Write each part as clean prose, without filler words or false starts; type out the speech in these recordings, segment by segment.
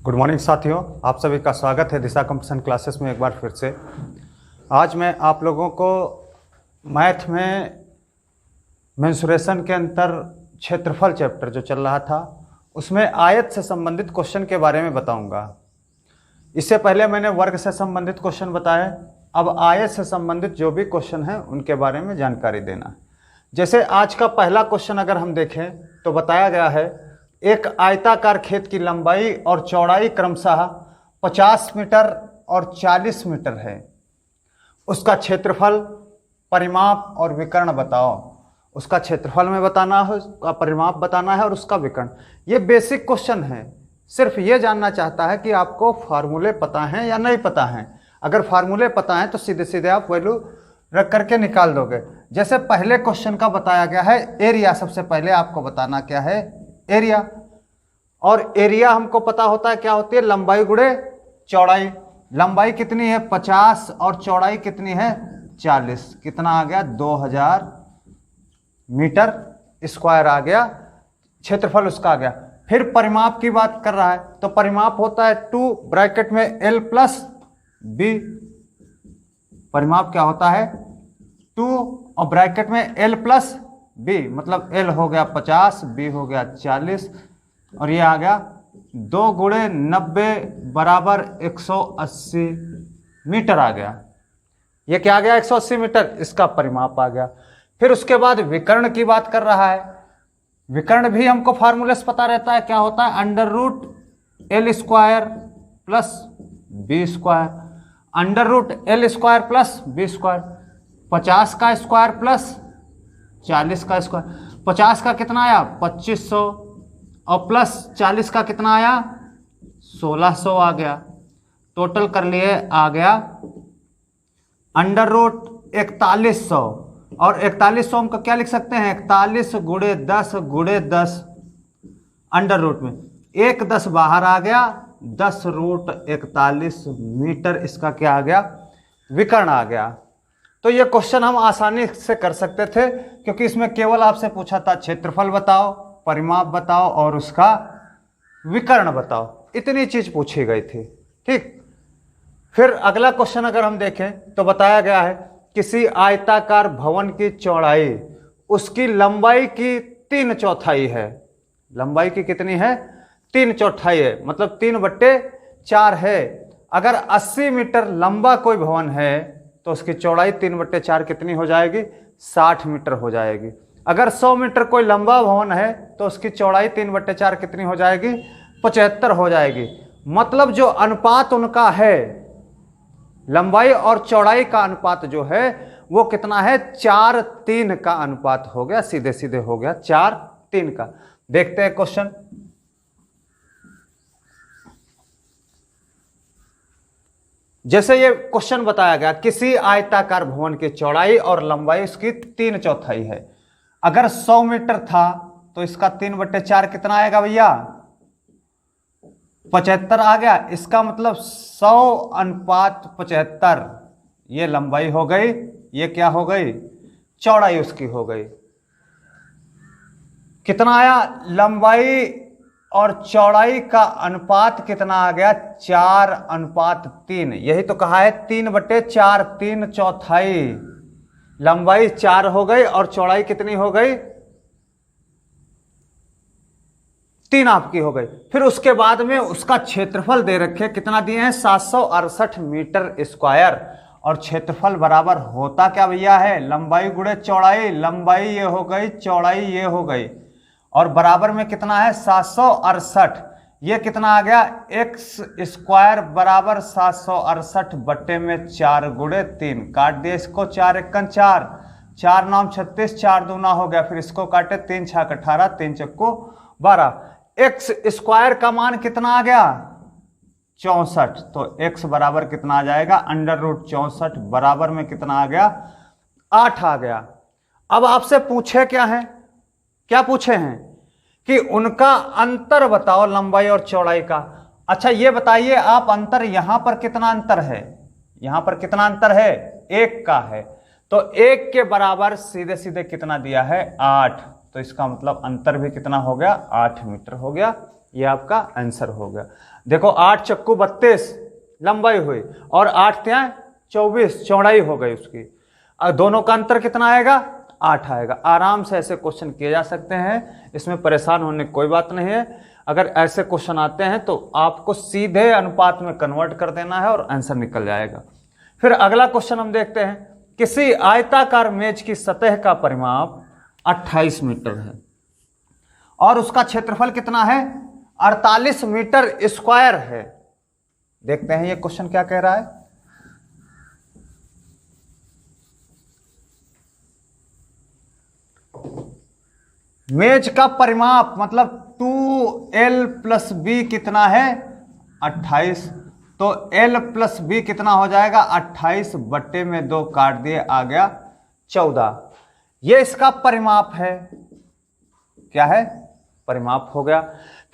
Good morning साथियों, आप सभी का स्वागत है दिशा कंपटीशन क्लासेस में एक बार फिर से। आज मैं आप लोगों को मैथ में मेंसुरेशन के अंतर क्षेत्रफल चैप्टर जो चल रहा था उसमें आयत से संबंधित क्वेश्चन के बारे में बताऊंगा। इससे पहले मैंने वर्ग से संबंधित क्वेश्चन बताए, अब आयत से संबंधित जो भी क्वेश्चन हैं उनके बारे में जानकारी देना। जैसे आज का पहला क्वेश्चन अगर हम देखें तो बताया गया है एक आयताकार खेत की लंबाई और चौड़ाई क्रमशः 50 मीटर और 40 मीटर है। उसका क्षेत्रफल, परिमाप और विकर्ण बताओ। उसका क्षेत्रफल में बताना है, उसका परिमाप बताना है और उसका विकर्ण। ये बेसिक क्वेश्चन है, सिर्फ ये जानना चाहता है कि आपको फार्मूले पता हैं या नहीं पता हैं। अगर फार्मूले पता हैं तो सीधे सीधे आप वैल्यू रख करके निकाल दोगे। जैसे पहले क्वेश्चन का बताया गया है एरिया, सबसे पहले आपको बताना क्या है, एरिया। और एरिया हमको पता होता है क्या होती है, लंबाई गुणे चौड़ाई। लंबाई कितनी है 50 और चौड़ाई कितनी है 40, कितना आ गया 2000 मीटर स्क्वायर आ गया, क्षेत्रफल उसका आ गया। फिर परिमाप की बात कर रहा है तो परिमाप होता है 2 ब्रैकेट में L प्लस B। परिमाप क्या होता है 2 और ब्रैकेट में L प्लस B, मतलब L हो गया 50, B हो गया 40 और ये आ गया 2 गुणे 90 बराबर 180 मीटर आ गया। ये क्या आ गया 180 मीटर, इसका परिमाप आ गया। फिर उसके बाद विकर्ण की बात कर रहा है। विकर्ण भी हमको फार्मूले से पता रहता है, क्या होता है under root L square plus B square. Under root L square plus B square, 50 का स्क्वायर प्लस 40 का स्क्वायर। 50 का कितना आया 2500 और प्लस 40 का कितना आया 1600 आ गया। टोटल कर लिए आ गया अंडर रूट 4100। और 4100 हम क्या लिख सकते हैं 41 गुणे 10 गुणे 10 अंडर रूट में 1 10 बाहर आ गया, 10 रूट 41 मीटर इसका क्या आ गया विकर्ण आ गया। तो ये क्वेश्चन हम आसानी से कर सकते थे क्योंकि इसमें केवल आपसे पूछा था क्षेत्रफल बताओ, परिमाप बताओ और उसका विकर्ण बताओ, इतनी चीज पूछी गई थी। ठीक, फिर अगला क्वेश्चन अगर हम देखें तो बताया गया है किसी आयताकार भवन की चौड़ाई उसकी लंबाई की 3/4 है। लंबाई की कितनी है 3/4 है, मतलब 3/4 है। अगर 80 मीटर लंबा कोई भवन है तो उसकी चौड़ाई 3/4 कितनी हो जाएगी 60 मीटर हो जाएगी। अगर 100 मीटर कोई लंबा भवन है तो उसकी चौड़ाई 3/4 कितनी हो जाएगी 75 हो जाएगी। मतलब जो अनुपात उनका है, लंबाई और चौड़ाई का अनुपात जो है वो कितना है 4:3 का अनुपात हो गया, सीधे सीधे हो गया 4:3 का। देखते हैं क्वेश्चन। जैसे ये क्वेश्चन बताया गया किसी आयताकार भवन की चौड़ाई और लंबाई उसकी 3/4 है। अगर 100 मीटर था तो इसका 3/4 कितना आएगा भैया 75 आ गया। इसका मतलब 100:75 ये लंबाई हो गई, ये क्या हो गई चौड़ाई उसकी हो गई। कितना आया लंबाई और चौड़ाई का अनुपात कितना आ गया 4:3। यही तो कहा है 3/4, 3/4। लंबाई 4 हो गई और चौड़ाई कितनी हो गई 3 आपकी हो गई। फिर उसके बाद में उसका क्षेत्रफल दे रखे, कितना दिए हैं 768 मीटर स्क्वायर। और क्षेत्रफल बराबर होता क्या भैया है लंबाई गुणे चौड़ाई। लंबाई ये हो गई, चौड़ाई ये हो गई और बराबर में कितना है 768। ये कितना आ गया x स्क्वायर बराबर 768 बट्टे में 4 गुणे 3। काट दिए इसको, 4 एकन 4, 4 9 36, 4 दूना हो गया। फिर इसको काटे 3 6 18, 3 चक्को 12। x स्क्वायर का मान कितना आ गया 64। तो x बराबर कितना आ जाएगा अंडर रूट 64 बराबर में कितना आ गया 8 आ गया। अब आपसे पूछे क्या है, क्या पूछे हैं कि उनका अंतर बताओ लंबाई और चौड़ाई का। अच्छा ये बताइए आप अंतर, यहां पर कितना अंतर है, यहां पर कितना अंतर है 1 का है। तो 1 के बराबर सीधे सीधे कितना दिया है 8। तो इसका मतलब अंतर भी कितना हो गया 8 मीटर हो गया ये आपका आंसर हो गया। देखो 8 चक्कू 32 लंबाई हुई और 8 त्या 24 चौड़ाई हो गई उसकी। दोनों का अंतर कितना आएगा? 8 आएगा। आराम से ऐसे क्वेश्चन किए जा सकते हैं, इसमें परेशान होने की कोई बात नहीं है। अगर ऐसे क्वेश्चन आते हैं तो आपको सीधे अनुपात में कन्वर्ट कर देना है और आंसर निकल जाएगा। फिर अगला क्वेश्चन हम देखते हैं, किसी आयताकार मेज की सतह का परिमाप 28 मीटर है और उसका क्षेत्रफल कितना है? 48 मीटर स्क्वायर है। देखते हैं ये क्वेश्चन क्या कह रहा है। मेज का परिमाप मतलब 2L + B कितना है? 28। तो L + B कितना हो जाएगा? 28 बट्टे में 2 काट दिए, आ गया 14। ये इसका परिमाप है। क्या है? परिमाप हो गया।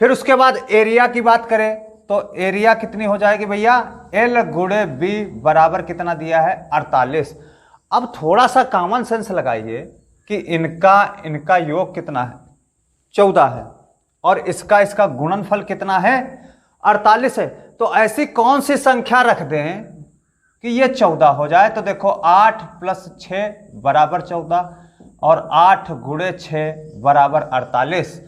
फिर उसके बाद एरिया की बात करें तो एरिया कितनी हो जाएगी भैया? L × B बराबर कितना दिया है? 48। अब थोड़ा सा कॉमन सेंस लगाइए कि इनका योग कितना है? 14 है और इसका गुणनफल कितना है? 48 है। तो ऐसी कौन सी संख्या रख दें कि ये 14 हो जाए? तो देखो 8 + 6 बराबर 14 और 8 × 6 बराबर 48।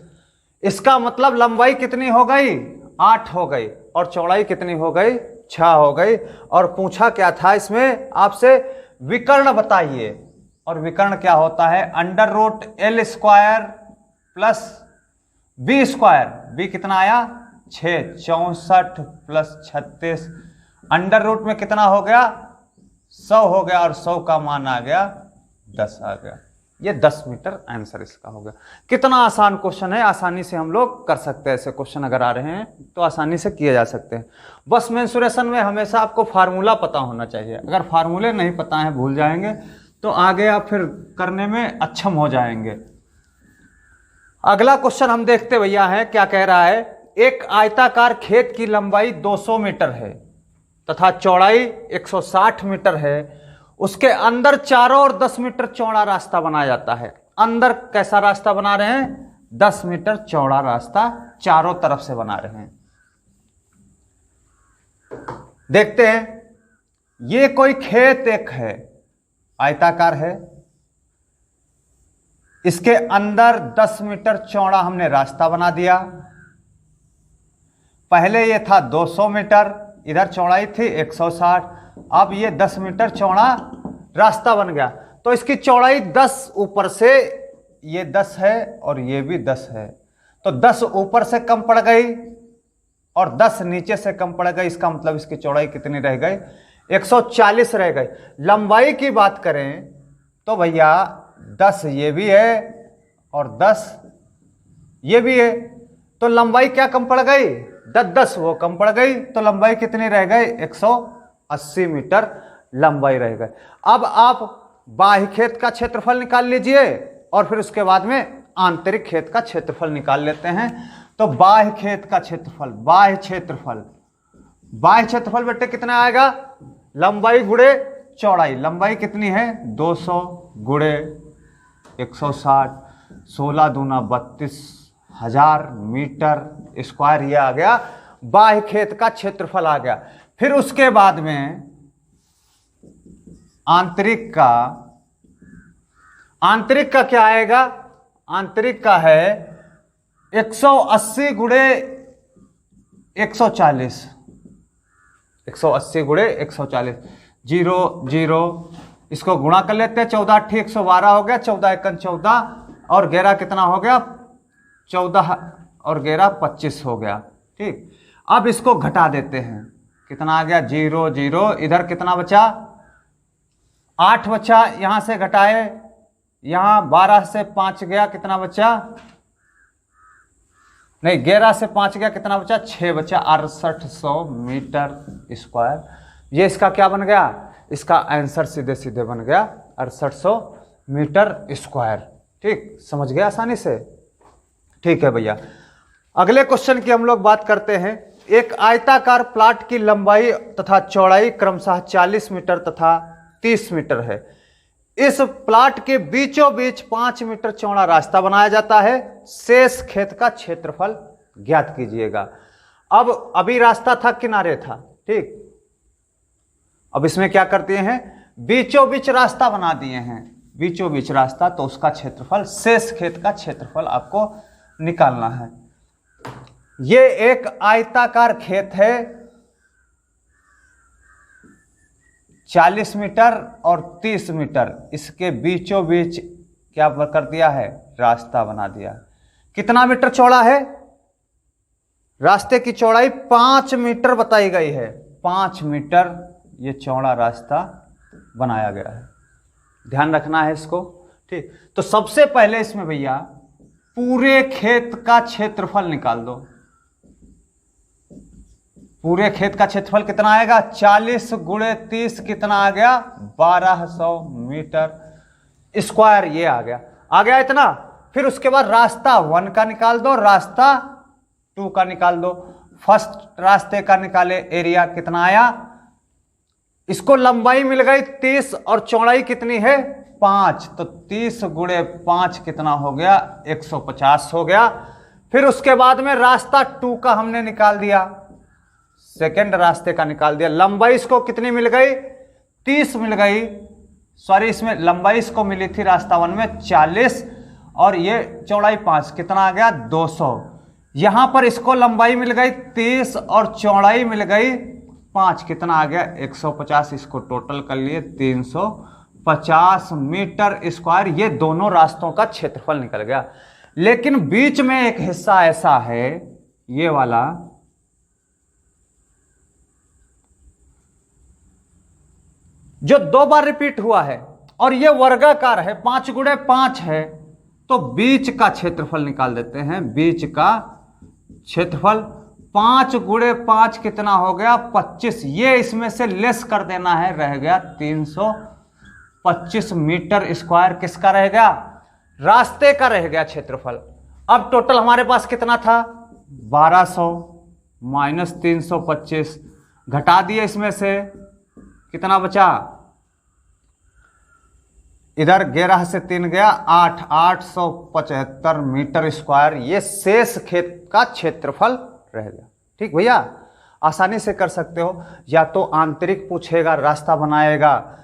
इसका मतलब लंबाई कितनी हो गई? 8 हो गई और चौड़ाई कितनी हो गई? 6 हो गई। और पूछा क्या था इसमें आपसे? विकर्ण बताइए। और विकर्ण क्या होता है? √L² + B²। B कितना आया? 6। 64 + 36 अंडर रूट में कितना हो गया? 100 हो गया और 100 का मान आ गया 10 आ गया। ये 10 मीटर आंसर इसका हो गया। कितना आसान क्वेश्चन है, आसानी से हम लोग कर सकते हैं। ऐसे क्वेश्चन अगर आ रहे हैं तो आसानी से किए जा सकते हैं। बस मेंसुरेशन में हमेशा आपको फार्मूला पता होना चाहिए। अगर फार्मूले नहीं पता है, भूल जाएंगे तो आगे आप फिर करने में अक्षम हो जाएंगे। अगला क्वेश्चन हम देखते भैया है, क्या कह रहा है? एक आयताकार खेत की लंबाई 200 मीटर है तथा चौड़ाई 160 मीटर है। उसके अंदर चारों ओर 10 मीटर चौड़ा रास्ता बनाया जाता है। अंदर कैसा रास्ता बना रहे हैं? 10 मीटर चौड़ा रास्ता चारों तरफ से बना रहे हैं। देखते हैं, ये कोई खेत एक है, आयताकार है। इसके अंदर 10 मीटर चौड़ा हमने रास्ता बना दिया। पहले ये था 200 मीटर, इधर चौड़ाई थी 160। अब ये 10 मीटर चौड़ा रास्ता बन गया। तो इसकी चौड़ाई 10 ऊपर से, ये 10 है और ये भी 10 है। तो 10 ऊपर से कम पड़ गई और 10 नीचे से कम पड़ गई। इसका मतलब इसकी चौड़ाई कितनी रह गई? 140 रह गई। लंबाई की बात करें तो भैया 10 ये भी है और 10 ये भी है। तो लंबाई क्या कम पड़ गई? 10 वो कम पड़ गई। तो लंबाई कितनी रह गई? 180 मीटर लंबाई रह गई। अब आप बाह्य खेत का क्षेत्रफल निकाल लीजिए और फिर उसके बाद में आंतरिक खेत का क्षेत्रफल निकाल लेते हैं। तो बाह्य खेत का क्षेत्रफल, बाह्य क्षेत्रफल बेटे कितना आएगा? लंबाई गुणे चौड़ाई। लंबाई कितनी है? 200 गुणे 160, 16 दूना 32,000 मीटर स्क्वायर। ये आ गया बाह्य खेत का क्षेत्रफल आ गया। फिर उसके बाद में आंतरिक का क्या आएगा? आंतरिक का है 180 गुणे 140, 180 गुणे 140, 0 0 इसको गुणा कर लेते हैं। 14 8 112 हो गया, 14 1 14 और 11 कितना हो गया? 14 और 11 25 हो गया। ठीक, अब इसको घटा देते हैं। कितना आ गया? 0 0। इधर कितना बचा? 8 बचा। यहां से घटाए, यहां 12 से 5 गया, कितना बचा? नहीं, 11 से 5 गया, कितना बचा? 6 बचा। 6800 मीटर स्क्वायर। ये इसका क्या बन गया? इसका आंसर सीधे सीधे बन गया 6800 मीटर स्क्वायर। ठीक, समझ गया आसानी से? ठीक है भैया, अगले क्वेश्चन की हम लोग बात करते हैं। एक आयताकार प्लाट की लंबाई तथा चौड़ाई क्रमशः 40 मीटर तथा 30 मीटर है। इस प्लाट के बीचों बीच 5 मीटर चौड़ा रास्ता बनाया जाता है। शेष खेत का क्षेत्रफल ज्ञात कीजिएगा। अब अभी रास्ता था, किनारे था, ठीक। अब इसमें क्या करते हैं, बीचों बीच रास्ता बना दिए हैं, बीचों बीच रास्ता, तो उसका क्षेत्रफल, शेष खेत का क्षेत्रफल आपको निकालना है। ये एक आयताकार खेत है, 40 मीटर और 30 मीटर, इसके बीचों बीच क्या कर दिया है, रास्ता बना दिया। कितना मीटर चौड़ा है, रास्ते की चौड़ाई 5 मीटर बताई गई है, 5 मीटर ये चौड़ा रास्ता बनाया गया है, ध्यान रखना है इसको, ठीक। तो सबसे पहले इसमें भैया पूरे खेत का क्षेत्रफल निकाल दो। पूरे खेत का क्षेत्रफल कितना आएगा, 40 गुणे 30 कितना आ गया, 1200 मीटर स्क्वायर, ये आ गया इतना। फिर उसके बाद रास्ता 1 का निकाल दो, रास्ता 2 का निकाल दो। फर्स्ट रास्ते का निकाले, एरिया कितना आया, इसको लंबाई मिल गई 30 और चौड़ाई कितनी है 5, तो 30 गुणे 5 कितना हो गया, 150 हो गया। फिर उसके बाद में रास्ता 2 का हमने निकाल दिया, सेकेंड रास्ते का निकाल दिया। लंबाई इसको कितनी मिल गई, 30 मिल गई, सॉरी इसमें लंबाई इसको मिली थी रास्ता 1 में 40 और ये चौड़ाई 5, कितना आ गया 200। यहां पर इसको लंबाई मिल गई 30 और चौड़ाई मिल गई 5, कितना आ गया 150, इसको टोटल कर लिए 350 मीटर स्क्वायर। ये दोनों रास्तों का क्षेत्रफल निकल गया। लेकिन बीच में एक हिस्सा ऐसा है, ये वाला, जो 2 बार रिपीट हुआ है और ये वर्गाकार है, 5 गुणे 5 है, तो बीच का क्षेत्रफल निकाल देते हैं। बीच का क्षेत्रफल 5 गुणे 5 कितना हो गया 25, ये इसमें से लेस कर देना है, रह गया 325 मीटर स्क्वायर। किसका रह गया, रास्ते का रह गया क्षेत्रफल। अब टोटल हमारे पास कितना था 1200 माइनस 325, घटा दिए इसमें से कितना बचा, इधर 11 से 3 गया 8, 875 मीटर स्क्वायर, ये शेष खेत का क्षेत्रफल रह गया। ठीक भैया, आसानी से कर सकते हो। या तो आंतरिक पूछेगा, रास्ता बनाएगा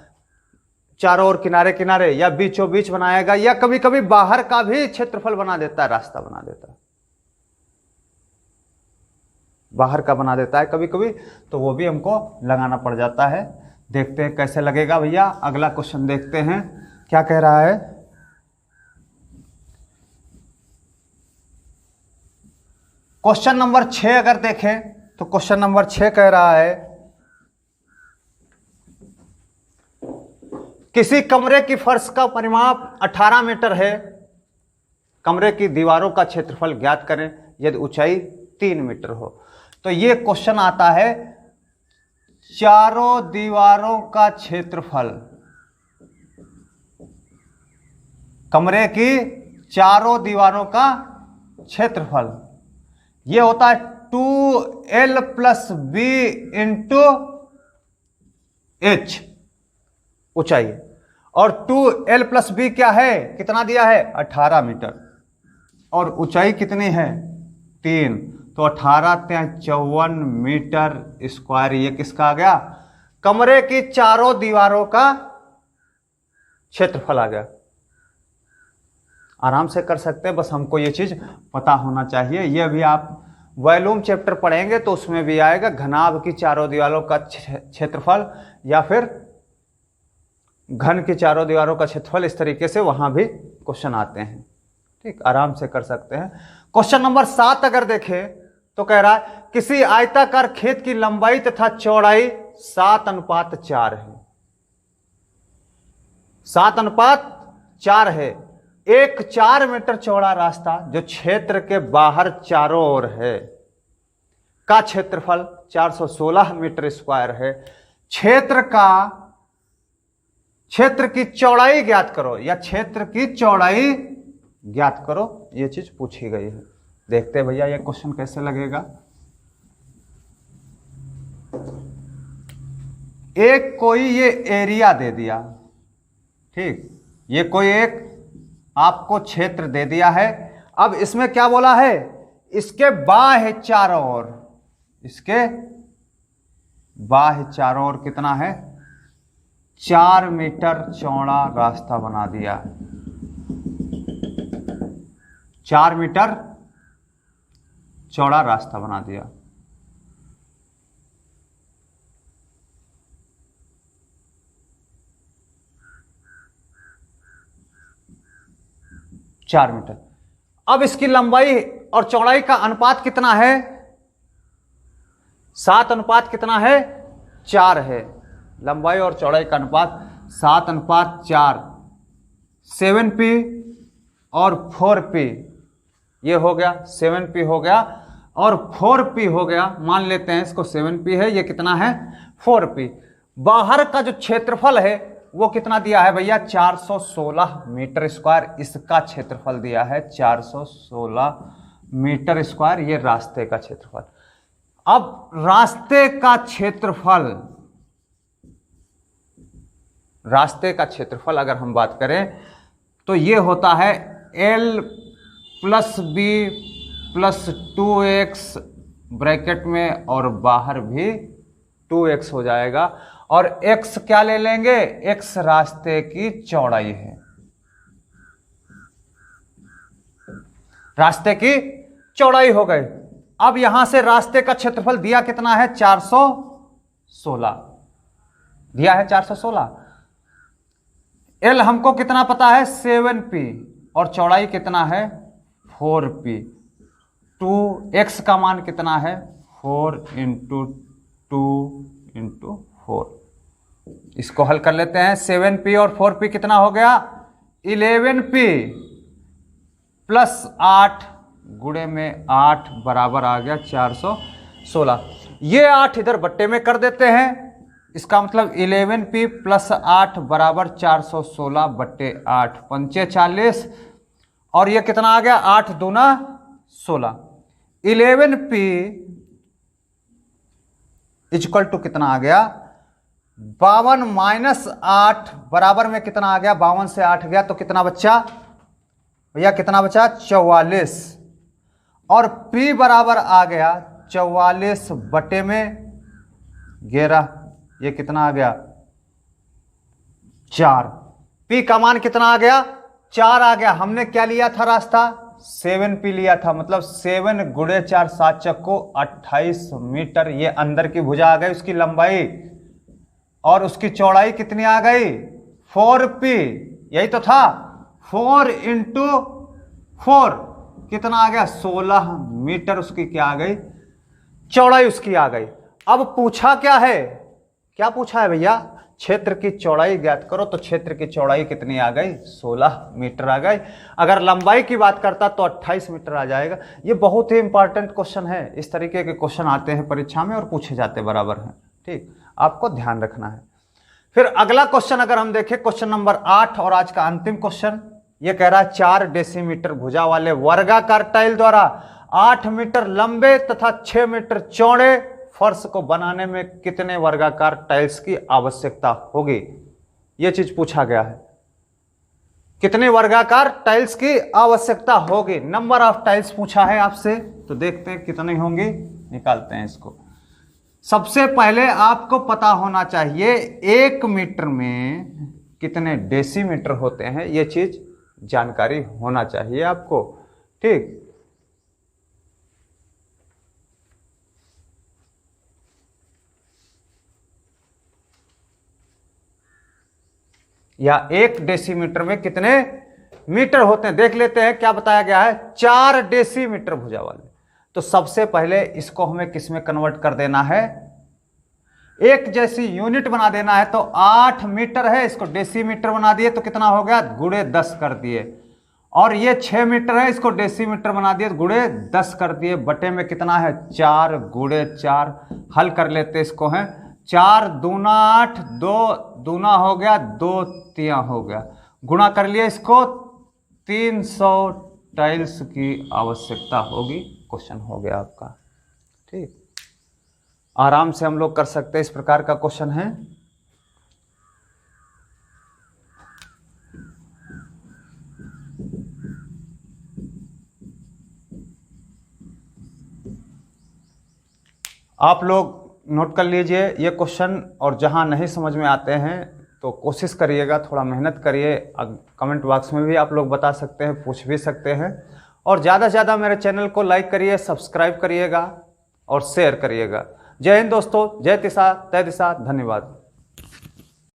चारों ओर किनारे किनारे, या बीचों बीच बनाएगा, या कभी कभी बाहर का भी क्षेत्रफल बना देता है, रास्ता बना देता है, बाहर का बना देता है कभी कभी, तो वो भी हमको लगाना पड़ जाता है। देखते हैं कैसे लगेगा भैया। अगला क्वेश्चन देखते हैं क्या कह रहा है। क्वेश्चन नंबर 6 अगर देखें तो क्वेश्चन नंबर 6 कह रहा है, किसी कमरे की फर्श का परिमाप 18 मीटर है, कमरे की दीवारों का क्षेत्रफल ज्ञात करें यदि ऊंचाई 3 मीटर हो। तो ये क्वेश्चन आता है चारों दीवारों का क्षेत्रफल, कमरे की चारों दीवारों का क्षेत्रफल, ये होता है 2L + B × H ऊंचाई, और 2L + B क्या है, कितना दिया है 18 मीटर, और ऊंचाई कितनी है 3, तो 18 × 54 मीटर स्क्वायर। ये किसका आ गया, कमरे की चारों दीवारों का क्षेत्रफल आ गया। आराम से कर सकते हैं, बस हमको ये चीज पता होना चाहिए। ये भी आप वॉल्यूम चैप्टर पढ़ेंगे तो उसमें भी आएगा, घनाभ की चारों दीवारों का क्षेत्रफल या फिर घन की चारों दीवारों का क्षेत्रफल, इस तरीके से वहां भी क्वेश्चन आते हैं। ठीक, आराम से कर सकते हैं। क्वेश्चन नंबर 7 अगर देखें तो कह रहा है किसी आयताकार खेत की लंबाई तथा चौड़ाई 7:4 है, 7:4 है। एक 4 मीटर चौड़ा रास्ता जो क्षेत्र के बाहर चारों ओर है का क्षेत्रफल 416 मीटर स्क्वायर है। क्षेत्र की चौड़ाई ज्ञात करो, या क्षेत्र की चौड़ाई ज्ञात करो, यह चीज पूछी गई है। देखते हैं भैया ये क्वेश्चन कैसे लगेगा। एक कोई ये एरिया दे दिया, ठीक, ये कोई एक आपको क्षेत्र दे दिया है। अब इसमें क्या बोला है इसके बाह्य चारों ओर, इसके बाह्य चारों ओर कितना है, 4 मीटर चौड़ा रास्ता बना दिया, 4 मीटर चौड़ा रास्ता बना दिया। चार मीटर। अब इसकी लंबाई और चौड़ाई का अनुपात कितना है, 7 अनुपात कितना है, 4 है। लंबाई और चौड़ाई का अनुपात 7 अनुपात 4, 7p और 4p, ये हो गया 7p हो गया और 4p हो गया, मान लेते हैं इसको 7p है, ये कितना है 4p। बाहर का जो क्षेत्रफल है वो कितना दिया है भैया, 416 मीटर स्क्वायर, इसका क्षेत्रफल दिया है 416 मीटर स्क्वायर, ये रास्ते का क्षेत्रफल। अब रास्ते का क्षेत्रफल, रास्ते का क्षेत्रफल अगर हम बात करें तो ये होता है L plus B plus 2x bracket में और बाहर भी 2x हो जाएगा, और x क्या ले लेंगे, x रास्ते की चौड़ाई है, रास्ते की चौड़ाई हो गई। अब यहां से रास्ते का क्षेत्रफल दिया कितना है, 416 दिया है, 416। L हमको कितना पता है, 7p, और चौड़ाई कितना है 4p। 2x का मान कितना है, 4 इंटू 2 इंटू 4। इसको हल कर लेते हैं, 7p और 4p कितना हो गया, 11p प्लस 8 गुणे में 8 बराबर आ गया 416। ये 8 इधर बट्टे में कर देते हैं, इसका मतलब 11p प्लस 8 बराबर 416 बट्टे 8, 5 40, और ये कितना आ गया, 8 दूना 16। 11p इक्वल टू कितना आ गया, 52 माइनस 8 बराबर में कितना आ गया, 52 से 8 गया तो कितना बच्चा भैया, कितना बचा 44, और p बराबर आ गया 44 बटे में 11, ये कितना आ गया 4। p का मान कितना आ गया, 4 आ गया। हमने क्या लिया था रास्ता, 7p लिया था, मतलब 7 गुणे 4 7 चक्को 28 मीटर, ये अंदर की भुजा आ गई उसकी लंबाई, और उसकी चौड़ाई कितनी आ गई 4p, यही तो था, 4 इंटू 4 कितना आ गया 16 मीटर, उसकी क्या आ गई, चौड़ाई उसकी आ गई। अब पूछा क्या है, क्या पूछा है भैया, क्षेत्र की चौड़ाई ज्ञात करो, तो क्षेत्र की चौड़ाई कितनी आ गई 16 मीटर आ गई। अगर लंबाई की बात करता तो 28 मीटर आ जाएगा। ये बहुत ही इंपॉर्टेंट क्वेश्चन है, इस तरीके के क्वेश्चन आते हैं परीक्षा में और पूछे जाते बराबर हैं, ठीक, आपको ध्यान रखना है। फिर अगला क्वेश्चन अगर हम देखें, क्वेश्चन नंबर 8 और आज का अंतिम क्वेश्चन, ये कह रहा है 4 डेसीमीटर भुजा वाले वर्गाकार टाइल द्वारा 8 मीटर लंबे तथा 6 मीटर चौड़े फर्श को बनाने में कितने वर्गाकार टाइल्स की आवश्यकता होगी, यह चीज पूछा गया है। कितने वर्गाकार टाइल्स की आवश्यकता होगी, नंबर ऑफ टाइल्स पूछा है आपसे, तो देखते हैं कितने होंगे, निकालते हैं इसको। सबसे पहले आपको पता होना चाहिए 1 मीटर में कितने डेसीमीटर होते हैं, यह चीज जानकारी होना चाहिए आपको, ठीक। या 1 डेसीमीटर में कितने मीटर होते हैं, देख लेते हैं क्या बताया गया है, 4 डेसीमीटर भुजा वाले। तो सबसे पहले इसको हमें किस में कन्वर्ट कर देना है, एक जैसी यूनिट बना देना है। तो 8 मीटर है, इसको डेसीमीटर बना दिए तो कितना हो गया, गुणे 10 कर दिए, और ये 6 मीटर है, इसको डेसीमीटर बना दिए तो गुणे 10 कर दिए, बटे में कितना है 4 गुणे 4। हल कर लेते इसको, है 4 दूना 8, 2 दूना हो गया, 2 तिया हो गया, गुणा कर लिया इसको, 300 टाइल्स की आवश्यकता होगी। क्वेश्चन हो गया आपका, ठीक। आराम से हम लोग कर सकते हैं, इस प्रकार का क्वेश्चन है। आप लोग नोट कर लीजिए ये क्वेश्चन, और जहां नहीं समझ में आते हैं तो कोशिश करिएगा, थोड़ा मेहनत करिए। कमेंट बॉक्स में भी आप लोग बता सकते हैं, पूछ भी सकते हैं। और ज़्यादा से ज़्यादा मेरे चैनल को लाइक करिए, सब्सक्राइब करिएगा और शेयर करिएगा। जय हिंद दोस्तों, जय तिसा तय दिशा, धन्यवाद।